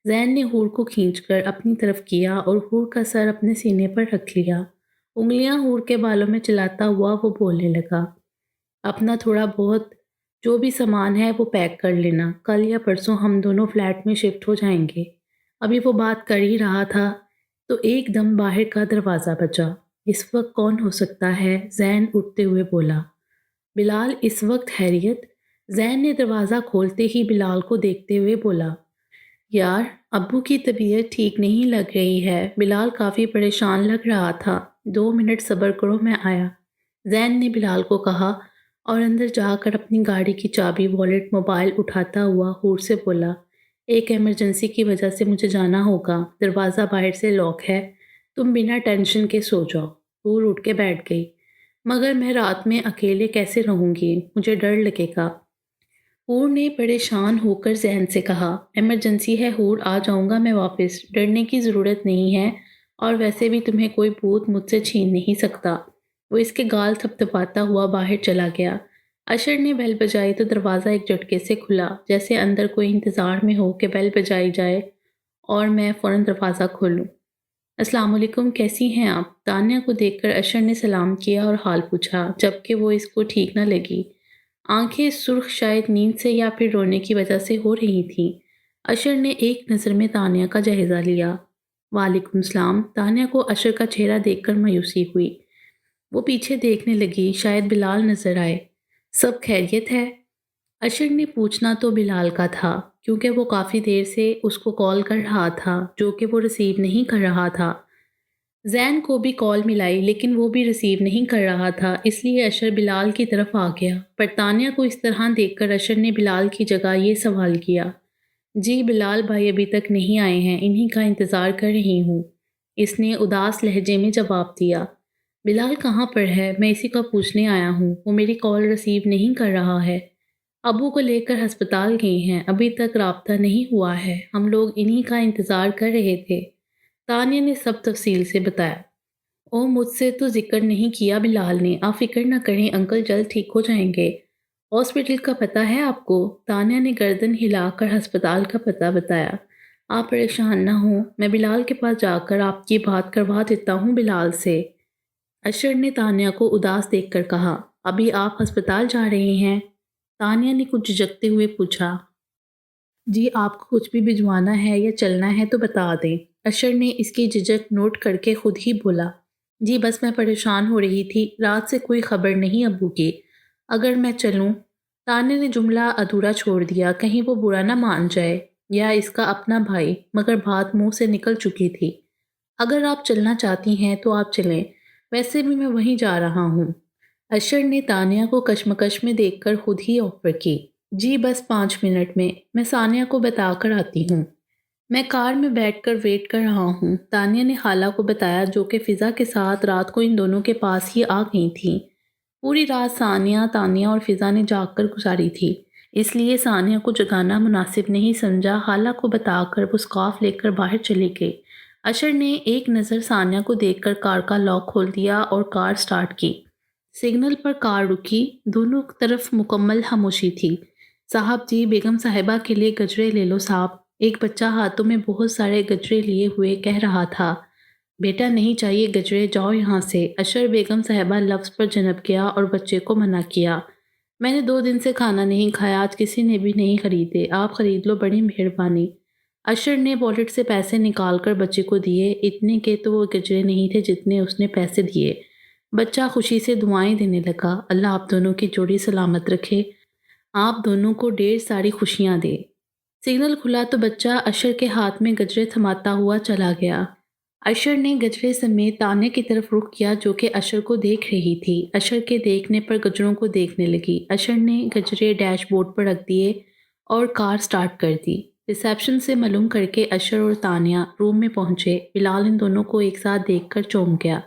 زین نے حور کو کھینچ کر اپنی طرف کیا اور حور کا سر اپنے سینے پر رکھ لیا۔ انگلیاں حور کے بالوں میں چلاتا ہوا وہ بولنے لگا، اپنا تھوڑا بہت جو بھی سامان ہے وہ پیک کر لینا، کل یا پرسوں ہم دونوں فلیٹ میں شفٹ ہو جائیں گے۔ ابھی وہ بات کر ہی رہا تھا تو ایک دم باہر کا دروازہ بجا۔ اس وقت کون ہو سکتا ہے؟ زین اٹھتے ہوئے بولا۔ بلال اس وقت؟ خیریت؟ زین نے دروازہ کھولتے ہی بلال کو دیکھتے ہوئے بولا، یار ابو کی طبیعت ٹھیک نہیں لگ رہی ہے۔ بلال کافی پریشان لگ رہا تھا۔ 2 منٹ صبر کرو، میں آیا، زین نے بلال کو کہا اور اندر جا کر اپنی گاڑی کی چابی، والیٹ، موبائل اٹھاتا ہوا حور سے بولا، ایک ایمرجنسی کی وجہ سے مجھے جانا ہوگا، دروازہ باہر سے لاک ہے، تم بنا ٹینشن کے سو جاؤ۔ حور اٹھ کے بیٹھ گئی، مگر میں رات میں اکیلے کیسے رہوں گی؟ مجھے ڈر لگے گا۔ حور نے پریشان ہو کر زین سے کہا، ایمرجنسی ہے حور، آ جاؤں گا میں واپس، ڈرنے کی ضرورت نہیں ہے، اور ویسے بھی تمہیں کوئی بھوت مجھ سے چھین نہیں سکتا۔ وہ اس کے گال تھپتھپاتا ہوا باہر چلا گیا۔ اشر نے بیل بجائی تو دروازہ ایک جھٹکے سے کھلا، جیسے اندر کوئی انتظار میں ہو کہ بیل بجائی جائے اور میں فوراً دروازہ کھولوں۔ السلام علیکم، کیسی ہیں آپ؟ تانیہ کو دیکھ کر اشر نے سلام کیا اور حال پوچھا، جبکہ وہ اس کو ٹھیک نہ لگی۔ آنکھیں سرخ شاید نیند سے یا پھر رونے کی وجہ سے ہو رہی تھیں۔ اشر نے ایک نظر میں تانیہ کا جائزہ لیا۔ وعلیکم السلام۔ تانیہ کو اشر کا چہرہ دیکھ کر مایوسی ہوئی۔ وہ پیچھے دیکھنے لگی، شاید بلال نظر آئے۔ سب خیریت ہے؟ اشر نے پوچھنا تو بلال کا تھا، کیونکہ وہ کافی دیر سے اس کو کال کر رہا تھا، جو کہ وہ ریسیو نہیں کر رہا تھا۔ زین کو بھی کال ملائی لیکن وہ بھی ریسیو نہیں کر رہا تھا، اس لیے اشر بلال کی طرف آ گیا۔ پر تانیہ کو اس طرح دیکھ کر اشر نے بلال کی جگہ یہ سوال کیا، جی بلال بھائی ابھی تک نہیں آئے ہیں، انہی کا انتظار کر رہی ہوں۔ اس نے اداس لہجے میں جواب دیا۔ بلال کہاں پر ہے؟ میں اسی کا پوچھنے آیا ہوں، وہ میری کال ریسیو نہیں کر رہا ہے۔ ابو کو لے کر ہسپتال گئے ہیں، ابھی تک رابطہ نہیں ہوا ہے، ہم لوگ انہی کا انتظار کر رہے تھے۔ تانیہ نے سب تفصیل سے بتایا۔ مجھ سے تو ذکر نہیں کیا بلال نے، آپ فکر نہ کریں، انکل جلد ٹھیک ہو جائیں گے۔ ہاسپٹل کا پتہ ہے آپ کو؟ تانیہ نے گردن ہلا کر ہسپتال کا پتہ بتایا۔ آپ پریشان نہ ہوں، میں بلال کے پاس جا کر آپ کی بات کروا دیتا ہوں بلال سے۔ اشر نے تانیہ کو اداس دیکھ کر کہا، ابھی آپ ہسپتال جا رہے ہیں؟ تانیہ نے کچھ جھجکتے ہوئے پوچھا۔ جی آپ کو کچھ بھی بھجوانا ہے یا چلنا ہے تو بتا دیں۔ اشر نے اس کی جھجک نوٹ کر کے خود ہی بولا، جی بس میں پریشان ہو رہی تھی، رات سے کوئی خبر نہیں ابو کی۔ اگر میں چلوں؟ تانیہ نے جملہ ادھورا چھوڑ دیا، کہیں وہ برا نہ مان جائے، یا اس کا اپنا بھائی، مگر بات منہ سے نکل چکی تھی۔ اگر آپ چلنا چاہتی ہیں تو آپ چلیں، ویسے بھی میں وہیں جا رہا ہوں۔ اشر نے تانیہ کو کشمکش میں دیکھ کر خود ہی آفر کی، جی بس 5 منٹ میں ثانیہ کو بتا کر آتی ہوں۔ میں کار میں بیٹھ کر ویٹ کر رہا ہوں۔ تانیہ نے خالہ کو بتایا جو کہ فضا کے ساتھ رات کو ان دونوں کے پاس ہی آ گئی تھیں۔ پوری رات ثانیہ، تانیہ اور فضا نے جاگ کر گزاری تھی، اس لیے ثانیہ کو جگانا مناسب نہیں سمجھا۔ خالہ کو بتا کر وہ سکارف لے کر باہر چلی گئی۔ اشر نے ایک نظر ثانیہ کو دیکھ کر کار کا لاک کھول دیا اور کار سٹارٹ کی۔ سگنل پر کار رکی، دونوں طرف مکمل خاموشی تھی۔ صاحب جی، بیگم صاحبہ کے لیے گجرے لے لو صاحب، ایک بچہ ہاتھوں میں بہت سارے گجرے لیے ہوئے کہہ رہا تھا۔ بیٹا نہیں چاہیے گجرے، جاؤ یہاں سے۔ اشر بیگم صاحبہ لفظ پر جنپ گیا اور بچے کو منع کیا۔ میں نے 2 دن سے کھانا نہیں کھایا، آج کسی نے بھی نہیں خریدے، آپ خرید لو، بڑی مہربانی۔ اشر نے والیٹ سے پیسے نکال کر بچے کو دیے، اتنے کے تو وہ گجرے نہیں تھے جتنے اس نے پیسے دیے۔ بچہ خوشی سے دعائیں دینے لگا، اللہ آپ دونوں کی جوڑی سلامت رکھے، آپ دونوں کو ڈھیر ساری خوشیاں دے۔ سگنل کھلا تو بچہ اشر کے ہاتھ میں گجرے تھماتا ہوا چلا گیا۔ اشر نے گجرے سمیت تانیہ کی طرف رخ کیا جو کہ اشر کو دیکھ رہی تھی۔ اشر کے دیکھنے پر گجروں کو دیکھنے لگی۔ اشر نے گجرے ڈیش بورڈ پر رکھ دیے اور کار سٹارٹ کر دی۔ ریسیپشن سے معلوم کر کے اشر اور تانیہ روم میں پہنچے۔ بلال ان دونوں کو ایک ساتھ دیکھ کر چونک گیا،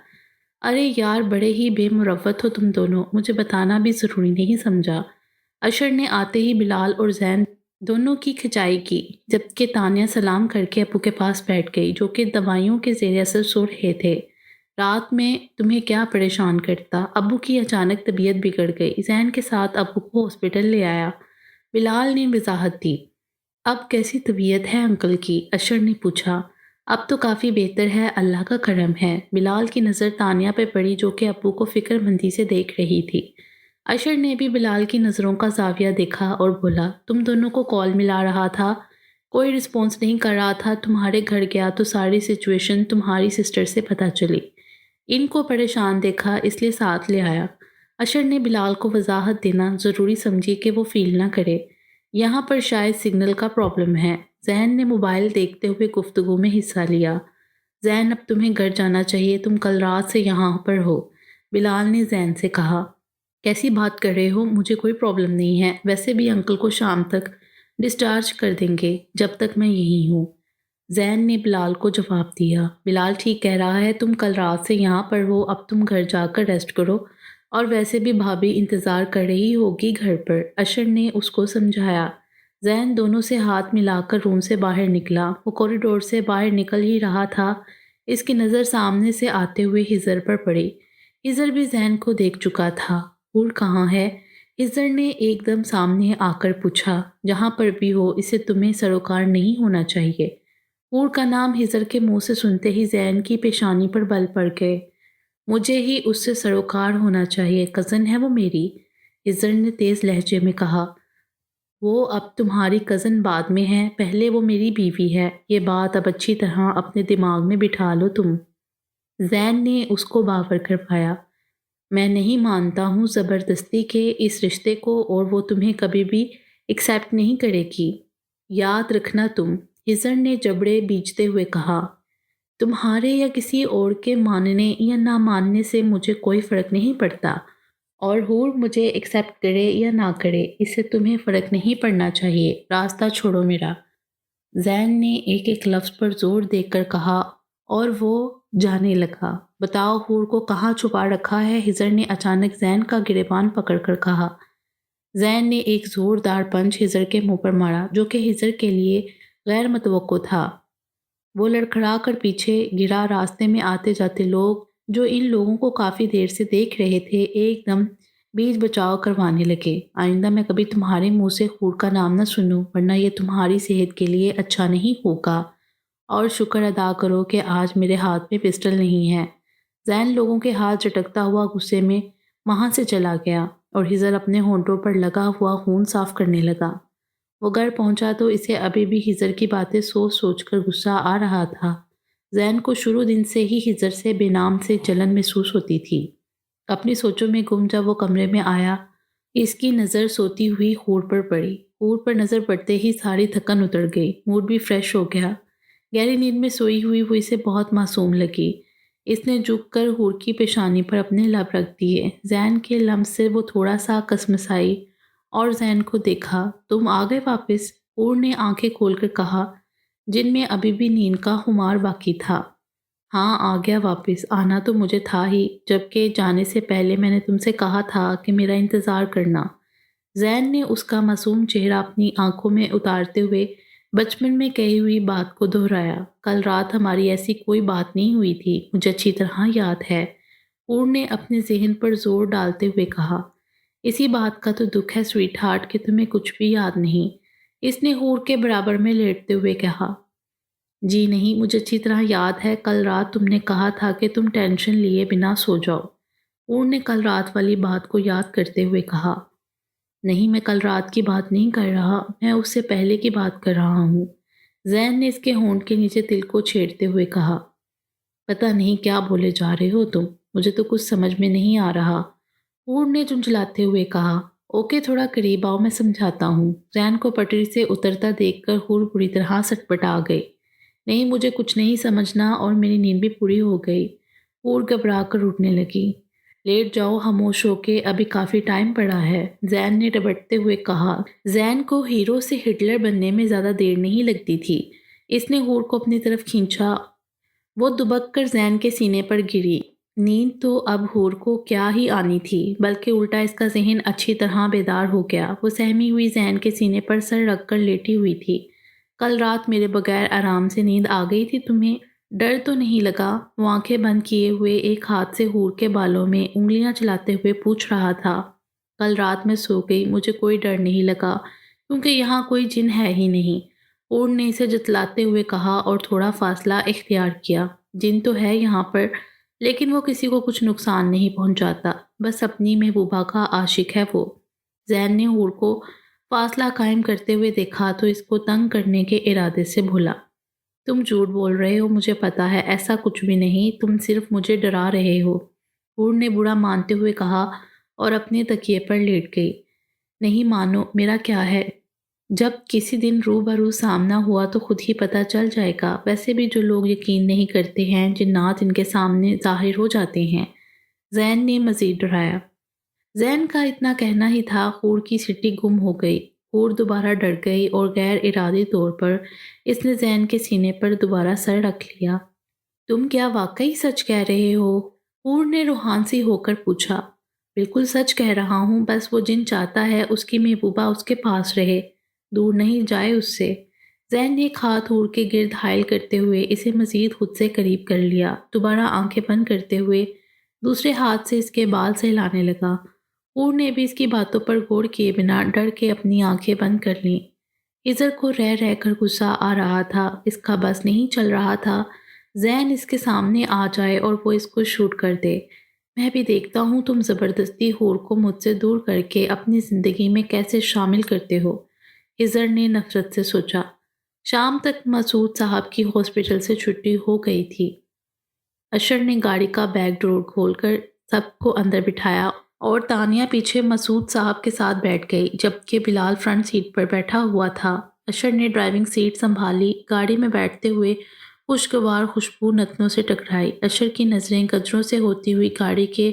ارے یار بڑے ہی بے مروت ہو تم دونوں، مجھے بتانا بھی ضروری نہیں سمجھا۔ اشر نے آتے ہی بلال اور زین دونوں کی کھچائی کی، جبکہ تانیہ سلام کر کے ابو کے پاس بیٹھ گئی جو کہ دوائیوں کے زیر اثر سو رہے تھے۔ رات میں تمہیں کیا پریشان کرتا؟ ابو کی اچانک طبیعت بگڑ گئی، زین کے ساتھ ابو کو ہاسپٹل لے آیا۔ بلال نے وضاحت دی۔ اب کیسی طبیعت ہے انکل کی؟ اشر نے پوچھا۔ اب تو کافی بہتر ہے، اللہ کا کرم ہے۔ بلال کی نظر تانیہ پہ پڑی جو کہ ابو کو فکر مندی سے دیکھ رہی تھی۔ اشر نے بھی بلال کی نظروں کا زاویہ دیکھا اور بولا، تم دونوں کو کال ملا رہا تھا، کوئی رسپانس نہیں کر رہا تھا، تمہارے گھر گیا تو ساری سچویشن تمہاری سسٹر سے پتہ چلی، ان کو پریشان دیکھا اس لیے ساتھ لے آیا۔ اشر نے بلال کو وضاحت دینا ضروری سمجھی کہ وہ فیل نہ کرے، یہاں پر شاید سگنل کا پرابلم ہے۔ زین نے موبائل دیکھتے ہوئے گفتگو میں حصہ لیا۔ زین اب تمہیں گھر جانا چاہیے، تم کل رات سے یہاں پر ہو، بلال نے زین سے کہا۔ کیسی بات کر رہے ہو؟ مجھے کوئی پرابلم نہیں ہے، ویسے بھی انکل کو شام تک ڈسچارج کر دیں گے، جب تک میں یہیں ہوں، زین نے بلال کو جواب دیا۔ بلال ٹھیک کہہ رہا ہے، تم کل رات سے یہاں پر ہو، اب تم گھر جا کر ریسٹ کرو، اور ویسے بھی بھابھی انتظار کر رہی ہوگی گھر پر، اشر نے اس کو سمجھایا۔ زین دونوں سے ہاتھ ملا کر روم سے باہر نکلا۔ وہ کوریڈور سے باہر نکل ہی رہا تھا، اس کی نظر سامنے سے آتے ہوئے ہزر پر پڑی۔ ہزر بھی زین کو دیکھ چکا تھا۔ حور کہاں ہے؟ ہزر نے ایک دم سامنے آ کر پوچھا۔ جہاں پر بھی ہو، اسے تمہیں سروکار نہیں ہونا چاہیے۔ حور کا نام ہزر کے منہ سے سنتے ہی زین کی پیشانی پر بل پڑ گئے۔ مجھے ہی اس سے سروکار ہونا چاہیے، کزن ہے وہ میری، ہزر نے تیز لہجے میں کہا۔ وہ اب تمہاری کزن بعد میں ہے، پہلے وہ میری بیوی ہے، یہ بات اب اچھی طرح اپنے دماغ میں بٹھا لو تم۔ زین نے اس کو باور کروایا۔ میں نہیں مانتا ہوں زبردستی کے اس رشتے کو، اور وہ تمہیں کبھی بھی ایکسیپٹ نہیں کرے گی، یاد رکھنا تم، ہزر نے جبڑے بیچتے ہوئے کہا۔ تمہارے یا کسی اور کے ماننے یا نہ ماننے سے مجھے کوئی فرق نہیں پڑتا، اور حور مجھے ایکسیپٹ کرے یا نہ کرے اس سے تمہیں فرق نہیں پڑنا چاہیے، راستہ چھوڑو میرا، زین نے ایک ایک لفظ پر زور دے کر کہا اور وہ جانے لگا۔ بتاؤ حور کو کہاں چھپا رکھا ہے؟ ہزر نے اچانک زین کا گریبان پکڑ کر کہا۔ زین نے ایک زوردار پنچ ہزر کے منہ پر مارا جو کہ ہزر کے لیے غیر متوقع تھا۔ وہ لڑکھڑا کر پیچھے گرا۔ راستے میں آتے جاتے لوگ جو ان لوگوں کو کافی دیر سے دیکھ رہے تھے ایک دم بیچ بچاؤ کروانے لگے۔ آئندہ میں کبھی تمہارے منہ سے حور کا نام نہ سنوں، ورنہ یہ تمہاری صحت کے لیے اچھا نہیں ہوگا۔ اور شکر ادا کرو کہ آج میرے ہاتھ میں پسٹل نہیں ہے۔ زین لوگوں کے ہاتھ جھٹکتا ہوا غصے میں وہاں سے چلا گیا اور ہزر اپنے ہونٹوں پر لگا ہوا خون صاف کرنے لگا۔ وہ گھر پہنچا تو اسے ابھی بھی ہزر کی باتیں سوچ سوچ کر غصہ آ رہا تھا۔ زین کو شروع دن سے ہی ہزر سے بے نام سے جلن محسوس ہوتی تھی۔ اپنی سوچوں میں گم جب وہ کمرے میں آیا، اس کی نظر سوتی ہوئی حور پر پڑی۔ حور پر نظر پڑتے ہی ساری تھکن اتر گئی، موڈ بھی فریش ہو گیا۔ گہری نیند میں سوئی ہوئی وہ اسے بہت معصوم لگی۔ اس نے جھک کر حور کی پیشانی پر اپنے لب رکھ دیے۔ زین کے لمس سے وہ تھوڑا سا کسمسائی اور زین کو دیکھا۔ تم آ گئے واپس؟ حور نے آنکھیں کھول کر کہا، جن میں ابھی بھی نیند کا خمار باقی تھا۔ ہاں آ گیا واپس، آنا تو مجھے تھا ہی، جبکہ جانے سے پہلے میں نے تم سے کہا تھا کہ میرا انتظار کرنا۔ زین نے اس کا معصوم چہرہ اپنی آنکھوں میں اتارتے ہوئے بچپن میں کہی ہوئی بات کو دہرایا۔ کل رات ہماری ایسی کوئی بات نہیں ہوئی تھی، مجھے اچھی طرح یاد ہے، حور نے اپنے ذہن پر زور ڈالتے ہوئے کہا۔ اسی بات کا تو دکھ ہے سویٹ ہارٹ کہ تمہیں کچھ بھی یاد نہیں، اس نے حور کے برابر میں لیٹتے ہوئے کہا۔ جی نہیں، مجھے اچھی طرح یاد ہے، کل رات تم نے کہا تھا کہ تم ٹینشن لیے بنا سو جاؤ، حور نے کل رات والی بات کو یاد کرتے ہوئے کہا۔ نہیں، میں کل رات کی بات نہیں کر رہا، میں اس سے پہلے کی بات کر رہا ہوں، زین نے اس کے ہونٹ کے نیچے تل کو چھیڑتے ہوئے کہا۔ پتہ نہیں کیا بولے جا رہے ہو تم، مجھے تو کچھ سمجھ میں نہیں آ رہا، حور نے جھنجھلاتے ہوئے کہا۔ اوکے تھوڑا قریب آؤ، میں سمجھاتا ہوں۔ زین کو پٹری سے اترتا دیکھ کر حور بری طرح سٹپٹا گئی۔ نہیں، مجھے کچھ نہیں سمجھنا اور میری نیند بھی پوری ہو گئی، حور گھبرا کر اٹھنے لگی۔ لیٹ جاؤ خاموش ہو کے، ابھی کافی ٹائم پڑا ہے، زین نے ڈبٹتے ہوئے کہا۔ زین کو ہیرو سے ہٹلر بننے میں زیادہ دیر نہیں لگتی تھی۔ اس نے حور کو اپنی طرف کھینچا، وہ دبک کر زین کے سینے پر گری۔ نیند تو اب حور کو کیا ہی آنی تھی، بلکہ الٹا اس کا ذہن اچھی طرح بیدار ہو گیا۔ وہ سہمی ہوئی زین کے سینے پر سر رکھ کر لیٹی ہوئی تھی۔ کل رات میرے بغیر آرام سے نیند آ گئی تھی تمہیں؟ ڈر تو نہیں لگا؟ وہ آنکھیں بند کیے ہوئے ایک ہاتھ سے حور کے بالوں میں انگلیاں چلاتے ہوئے پوچھ رہا تھا۔ کل رات میں سو گئی، مجھے کوئی ڈر نہیں لگا، کیونکہ یہاں کوئی جن ہے ہی نہیں، حور نے اسے جتلاتے ہوئے کہا اور تھوڑا فاصلہ اختیار کیا۔ جن تو ہے یہاں پر، لیکن وہ کسی کو کچھ نقصان نہیں پہنچاتا، بس اپنی محبوبہ کا عاشق ہے وہ۔ زین نے حور کو فاصلہ قائم کرتے ہوئے دیکھا تو اس کو تنگ کرنے کے ارادے سے بولا۔ تم جھوٹ بول رہے ہو، مجھے پتا ہے ایسا کچھ بھی نہیں، تم صرف مجھے ڈرا رہے ہو، حور نے برا مانتے ہوئے کہا اور اپنے تکیے پر لیٹ گئی۔ نہیں مانو، میرا کیا ہے، جب کسی دن روبرو سامنا ہوا تو خود ہی پتہ چل جائے گا، ویسے بھی جو لوگ یقین نہیں کرتے ہیں جنات ان کے سامنے ظاہر ہو جاتے ہیں، زین نے مزید ڈرایا۔ زین کا اتنا کہنا ہی تھا، حور کی سٹی گم ہو گئی۔ حور دوبارہ ڈر گئی اور غیر ارادی طور پر اس نے زین کے سینے پر دوبارہ سر رکھ لیا۔ تم کیا واقعی سچ کہہ رہے ہو؟ حور نے روحانسی ہو کر پوچھا۔ بالکل سچ کہہ رہا ہوں، بس وہ جن چاہتا ہے اس کی محبوبہ اس کے پاس رہے، دور نہیں جائے اس سے۔ زین نے ایک ہاتھ حور کے گرد حائل کرتے ہوئے اسے مزید خود سے قریب کر لیا، دوبارہ آنکھیں بند کرتے ہوئے دوسرے ہاتھ سے اس کے بال سہلانے لگا۔ حور نے بھی اس کی باتوں پر غور کیے بنا ڈر کے اپنی آنکھیں بند کر لیں۔ ہزر کو رہ رہ کر غصہ آ رہا تھا، اس کا بس نہیں چل رہا تھا زین اس کے سامنے آ جائے اور وہ اس کو شوٹ کر دے۔ میں بھی دیکھتا ہوں تم زبردستی حور کو مجھ سے دور کر کے اپنی زندگی میں کیسے شامل کرتے ہو، ہزر نے نفرت سے سوچا۔ شام تک مسعود صاحب کی ہاسپٹل سے چھٹی ہو گئی تھی۔ اشر نے گاڑی کا بیک ڈور کھول کر سب کو اندر بٹھایا اور تانیہ پیچھے مسعود صاحب کے ساتھ بیٹھ گئی، جبکہ بلال فرنٹ سیٹ پر بیٹھا ہوا تھا۔ اشر نے ڈرائیونگ سیٹ سنبھالی، گاڑی میں بیٹھتے ہوئے خوشگوار خوشبو نتنوں سے ٹکرائی۔ اشر کی نظریں گجروں سے ہوتی ہوئی گاڑی کے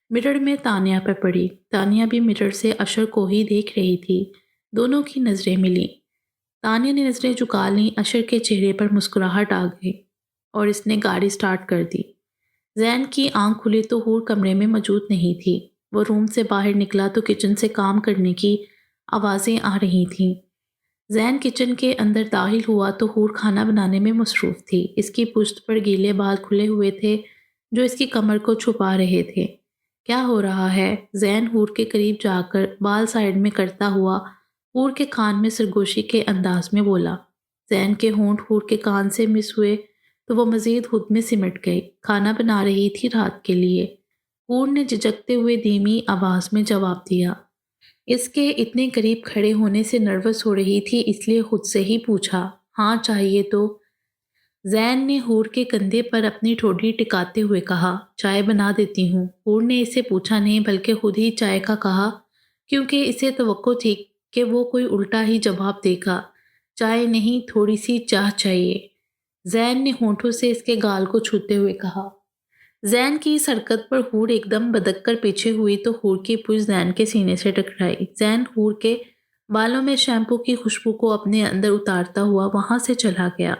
مرر میں تانیہ پر پڑی۔ تانیہ بھی مرر سے اشر کو ہی دیکھ رہی تھی، دونوں کی نظریں ملیں۔ تانیہ نے نظریں جھکا لیں، اشر کے چہرے پر مسکراہٹ آ گئی اور اس نے گاڑی سٹارٹ کر دی۔ زین کی آنکھ کھلی تو حور کمرے میں موجود نہیں تھی۔ وہ روم سے باہر نکلا تو کچن سے کام کرنے کی آوازیں آ رہی تھیں۔ زین کچن کے اندر داخل ہوا تو حور کھانا بنانے میں مصروف تھی۔ اس کی پشت پر گیلے بال کھلے ہوئے تھے جو اس کی کمر کو چھپا رہے تھے۔ کیا ہو رہا ہے؟ زین حور کے قریب جا کر بال سائڈ میں کرتا ہوا حور کے کان میں سرگوشی کے انداز میں بولا۔ زین کے ہونٹ حور کے کان سے مس ہوئے تو وہ مزید خود میں سمٹ گئی۔ کھانا بنا رہی تھی رات کے لیے۔ حور نے جھجکتے ہوئے دھیمی آواز میں جواب دیا۔ اس کے اتنے قریب کھڑے ہونے سے نروس ہو رہی تھی، اس لیے خود سے ہی پوچھا، ہاں چاہیے تو؟ زین نے حور کے کندھے پر اپنی ٹھوڈی ٹکاتے ہوئے کہا، چائے بنا دیتی ہوں۔ حور نے اسے پوچھا نہیں بلکہ خود ہی چائے کا کہا، کیونکہ اسے توقع تھی کہ وہ کوئی الٹا ہی جواب دے گا۔ چائے نہیں، تھوڑی سی چاہ چاہیے۔ زین نے ہونٹوں سے اس کے گال کو چھوتے ہوئے کہا۔ زین کی اس حرکت پر حور ایک دم بدک کر پیچھے ہوئی تو حور کی پشت زین کے سینے سے ٹکرائی۔ زین حور کے بالوں میں شیمپو کی خوشبو کو اپنے اندر اتارتا ہوا وہاں سے چلا گیا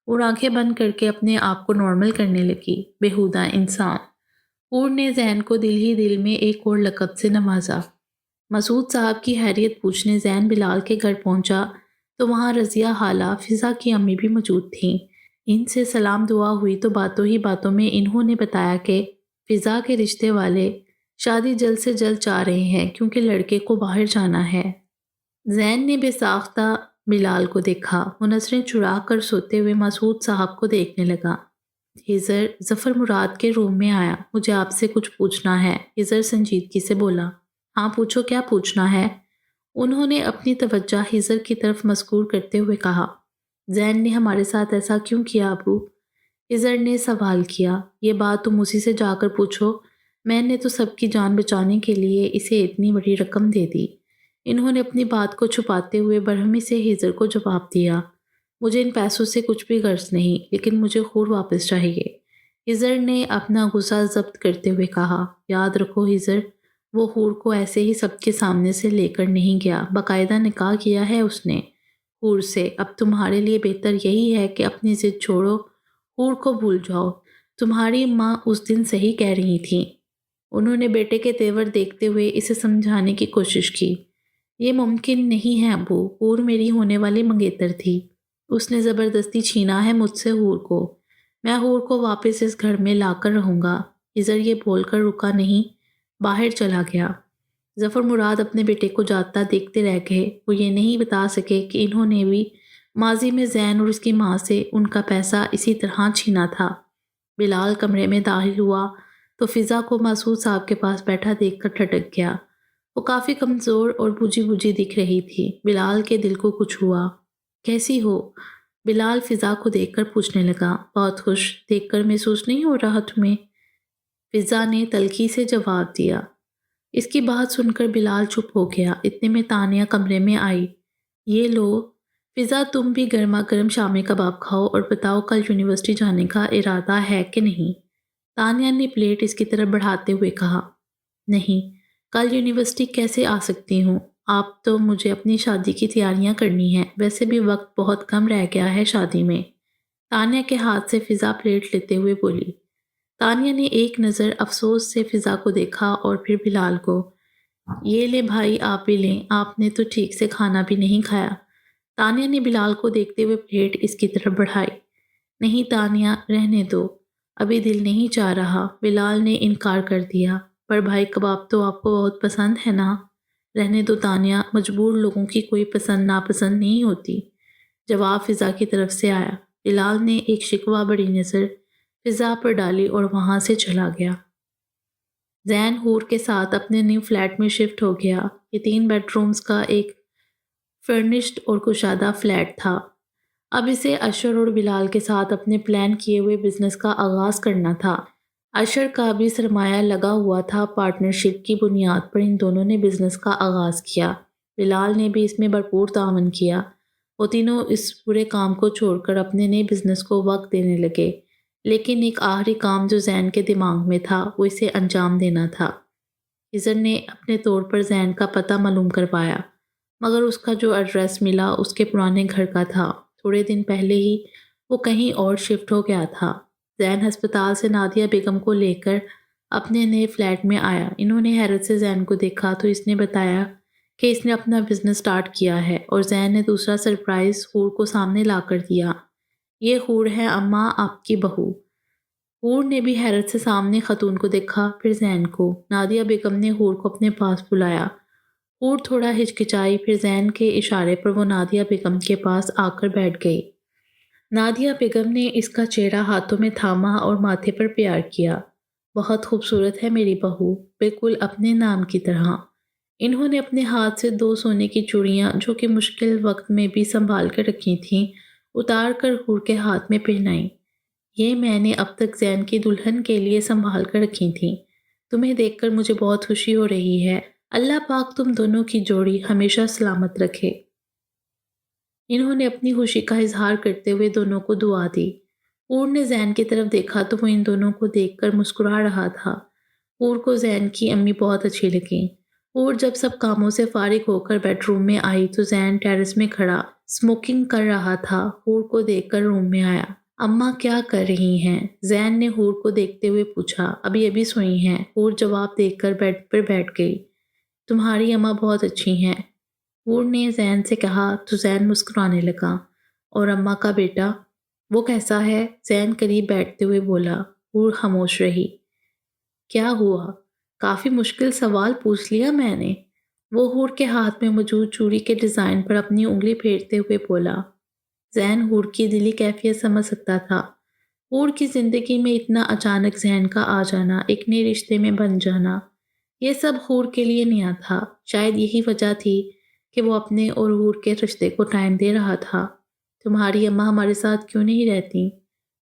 اور آنکھیں بند کر کے اپنے آپ کو نارمل کرنے لگی۔ بےہودہ انسان۔ حور نے زین کو دل ہی دل میں ایک اور لقب سے نوازا۔ مسعود صاحب کی خیریت پوچھنے زین بلال کے گھر پہنچا تو وہاں رضیہ خالہ، فضا کی امی بھی موجود تھیں۔ ان سے سلام دعا ہوئی تو باتوں ہی باتوں میں انہوں نے بتایا کہ فضا کے رشتے والے شادی جلد سے جلد چاہ رہے ہیں کیونکہ لڑکے کو باہر جانا ہے۔ زین نے بے ساختہ بلال کو دیکھا۔ وہ نظریں چرا کر سوتے ہوئے مسعود صاحب کو دیکھنے لگا۔ ہزر ظفر مراد کے روم میں آیا۔ مجھے آپ سے کچھ پوچھنا ہے، ہزر سنجیدگی سے بولا۔ ہاں پوچھو، کیا پوچھنا ہے؟ انہوں نے اپنی توجہ ہزر کی طرف مسکور کرتے ہوئے کہا۔ زین نے ہمارے ساتھ ایسا کیوں کیا ابو؟ ہزر نے سوال کیا۔ یہ بات تم اسی سے جا کر پوچھو، میں نے تو سب کی جان بچانے کے لیے اسے اتنی بڑی رقم دے دی۔ انہوں نے اپنی بات کو چھپاتے ہوئے برہمی سے ہزر کو جواب دیا۔ مجھے ان پیسوں سے کچھ بھی غرض نہیں، لیکن مجھے حور واپس چاہیے۔ ہزر نے اپنا غصہ ضبط کرتے ہوئے کہا، یاد رکھو ہزر، وہ حور کو ایسے ہی سب کے سامنے سے لے کر نہیں گیا، باقاعدہ نکاح کیا ہے اس نے حور سے۔ اب تمہارے لیے بہتر یہی ہے کہ اپنی ضد چھوڑو، حور کو بھول جاؤ۔ تمہاری ماں اس دن صحیح کہہ رہی تھیں۔ انہوں نے بیٹے کے تیور دیکھتے ہوئے اسے سمجھانے کی کوشش کی۔ یہ ممکن نہیں ہے ابو، حور میری ہونے والی منگیتر تھی۔ اس نے زبردستی چھینا ہے مجھ سے حور کو۔ میں حور کو واپس اس گھر میں لا کر رہوں گا۔ ہزر یہ بول کر رکا نہیں، باہر چلا گیا۔ ظفر مراد اپنے بیٹے کو جاتا دیکھتے رہ گئے۔ وہ یہ نہیں بتا سکے کہ انہوں نے بھی ماضی میں زین اور اس کی ماں سے ان کا پیسہ اسی طرح چھینا تھا۔ بلال کمرے میں داخل ہوا تو فضا کو مسعود صاحب کے پاس بیٹھا دیکھ کر ٹھٹک گیا۔ وہ کافی کمزور اور بجھی بجھی دکھ رہی تھی۔ بلال کے دل کو کچھ ہوا۔ کیسی ہو؟ بلال فضا کو دیکھ کر پوچھنے لگا۔ بہت خوش، دیکھ کر محسوس نہیں ہو رہا تمہیں؟ فضا نے تلخی سے جواب دیا۔ اس کی بات سن کر بلال چپ ہو گیا۔ اتنے میں تانیہ کمرے میں آئی۔ یہ لو فضا، تم بھی گرما گرم شامی کباب کھاؤ اور بتاؤ کل یونیورسٹی جانے کا ارادہ ہے کہ نہیں؟ تانیہ نے پلیٹ اس کی طرف بڑھاتے ہوئے کہا۔ نہیں، کل یونیورسٹی کیسے آ سکتی ہوں؟ آپ تو مجھے اپنی شادی کی تیاریاں کرنی ہیں، ویسے بھی وقت بہت کم رہ گیا ہے شادی میں۔ تانیہ کے ہاتھ سے فضا پلیٹ لیتے ہوئے بولی۔ تانیہ نے ایک نظر افسوس سے فضا کو دیکھا اور پھر بلال کو۔ یہ لے بھائی، آپ بھی لیں، آپ نے تو ٹھیک سے کھانا بھی نہیں کھایا۔ تانیہ نے بلال کو دیکھتے ہوئے پلیٹ اس کی طرف بڑھائی۔ نہیں تانیہ، رہنے دو، ابھی دل نہیں چاہ رہا۔ بلال نے انکار کر دیا۔ پر بھائی کباب تو آپ کو بہت پسند ہے نا؟ رہنے دو تانیہ، مجبور لوگوں کی کوئی پسند ناپسند نہیں ہوتی۔ جواب فضا کی طرف سے آیا۔ بلال نے ایک شکوہ بڑی نظر فضا پر ڈالی اور وہاں سے چلا گیا۔ زین حور کے ساتھ اپنے نیو فلیٹ میں شفٹ ہو گیا۔ یہ 3 بیڈ رومز کا ایک فرنشڈ اور کشادہ فلیٹ تھا۔ اب اسے اشر اور بلال کے ساتھ اپنے پلان کیے ہوئے بزنس کا آغاز کرنا تھا۔ اشر کا بھی سرمایہ لگا ہوا تھا۔ پارٹنرشپ کی بنیاد پر ان دونوں نے بزنس کا آغاز کیا۔ بلال نے بھی اس میں بھرپور تعاون کیا۔ وہ تینوں اس پورے کام کو چھوڑ کر اپنے نئے بزنس کو وقت دینے لگے، لیکن ایک آخری کام جو زین کے دماغ میں تھا وہ اسے انجام دینا تھا۔ ہزر نے اپنے طور پر زین کا پتہ معلوم کروایا، مگر اس کا جو ایڈریس ملا اس کے پرانے گھر کا تھا۔ تھوڑے دن پہلے ہی وہ کہیں اور شفٹ ہو گیا تھا۔ زین ہسپتال سے نادیہ بیگم کو لے کر اپنے نئے فلیٹ میں آیا۔ انہوں نے حیرت سے زین کو دیکھا تو اس نے بتایا کہ اس نے اپنا بزنس سٹارٹ کیا ہے، اور زین نے دوسرا سرپرائز حور کو سامنے لا کر دیا۔ یہ حور ہے اماں، آپ کی بہو۔ حور نے بھی حیرت سے سامنے خاتون کو دیکھا، پھر زین کو۔ نادیہ بیگم نے حور کو اپنے پاس بلایا۔ حور تھوڑا ہچکچائی، پھر زین کے اشارے پر وہ نادیہ بیگم کے پاس آ کر بیٹھ گئی۔ نادیہ بیگم نے اس کا چہرہ ہاتھوں میں تھاما اور ماتھے پر پیار کیا۔ بہت خوبصورت ہے میری بہو، بالکل اپنے نام کی طرح۔ انہوں نے اپنے ہاتھ سے 2 سونے کی چوڑیاں جو کہ مشکل وقت میں بھی سنبھال کر رکھی تھیں، اتار کر حور کے ہاتھ میں پہنائیں۔ یہ میں نے اب تک زین کی دلہن کے لیے سنبھال کر رکھی تھیں۔ تمہیں دیکھ کر مجھے بہت خوشی ہو رہی ہے۔ اللہ پاک تم دونوں کی جوڑی ہمیشہ سلامت رکھے۔ انہوں نے اپنی خوشی کا اظہار کرتے ہوئے دونوں کو دعا دی۔ حور نے زین کی طرف دیکھا تو وہ ان دونوں کو دیکھ کر مسکرا رہا تھا۔ حور کو زین کی امی بہت اچھی لگیں۔ حور جب سب کاموں سے فارغ ہو کر بیڈ روم میں آئی تو زین ٹیرس میں کھڑا اسموکنگ کر رہا تھا۔ حور کو دیکھ کر روم میں آیا۔ اماں کیا کر رہی ہیں؟ زین نے حور کو دیکھتے ہوئے پوچھا۔ ابھی سوئی ہیں۔ حور جواب دے کر بیڈ پر بیٹھ گئی۔ تمہاری اماں بہت اچھی ہیں، حور نے زین سے کہا تو زین مسکرانے لگا۔ اور اماں کا بیٹا، وہ کیسا ہے؟ زین قریب بیٹھتے ہوئے بولا۔ حور خاموش رہی۔ کیا ہوا؟ کافی مشکل سوال پوچھ لیا میں نے۔ وہ حور کے ہاتھ میں موجود چوڑی کے ڈیزائن پر اپنی انگلی پھیرتے ہوئے بولا۔ زین حور کی دلی کیفیت سمجھ سکتا تھا۔ حور کی زندگی میں اتنا اچانک ذہن کا آ جانا، ایک نئے رشتے میں بن جانا، یہ سب حور کے لیے نیا تھا۔ شاید یہی وجہ تھی کہ وہ اپنے اور حور کے رشتے کو ٹائم دے رہا تھا۔ تمہاری اماں ہمارے ساتھ کیوں نہیں رہتی؟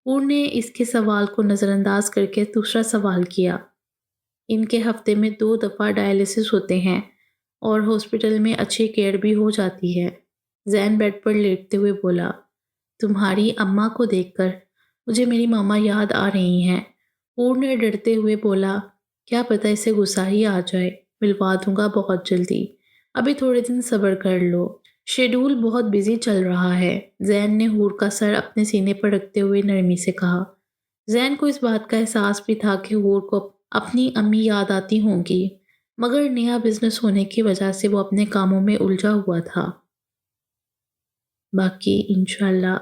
حور نے اس کے سوال کو نظر انداز کر کے دوسرا سوال کیا۔ ان کے ہفتے میں 2 دفعہ ڈائلیسس ہوتے ہیں اور ہاسپٹل میں اچھی کیئر بھی ہو جاتی ہے۔ زین بیڈ پر لیٹتے ہوئے بولا۔ تمہاری اماں کو دیکھ کر مجھے میری ماما یاد آ رہی ہیں۔ حور نے ڈرتے ہوئے بولا۔ کیا پتہ اسے غصہ ہی آ جائے، ملوا دوں گا بہت جلدی، ابھی تھوڑے دن صبر کر لو، شیڈول بہت بزی چل رہا ہے۔ زین نے حور کا سر اپنے سینے پر رکھتے ہوئے نرمی سے کہا۔ زین کو اس بات کا احساس بھی تھا کہ حور کو اپنی امی یاد آتی ہوں گی، مگر نیا بزنس ہونے کی وجہ سے وہ اپنے کاموں میں الجھا ہوا تھا۔ باقی انشاءاللہ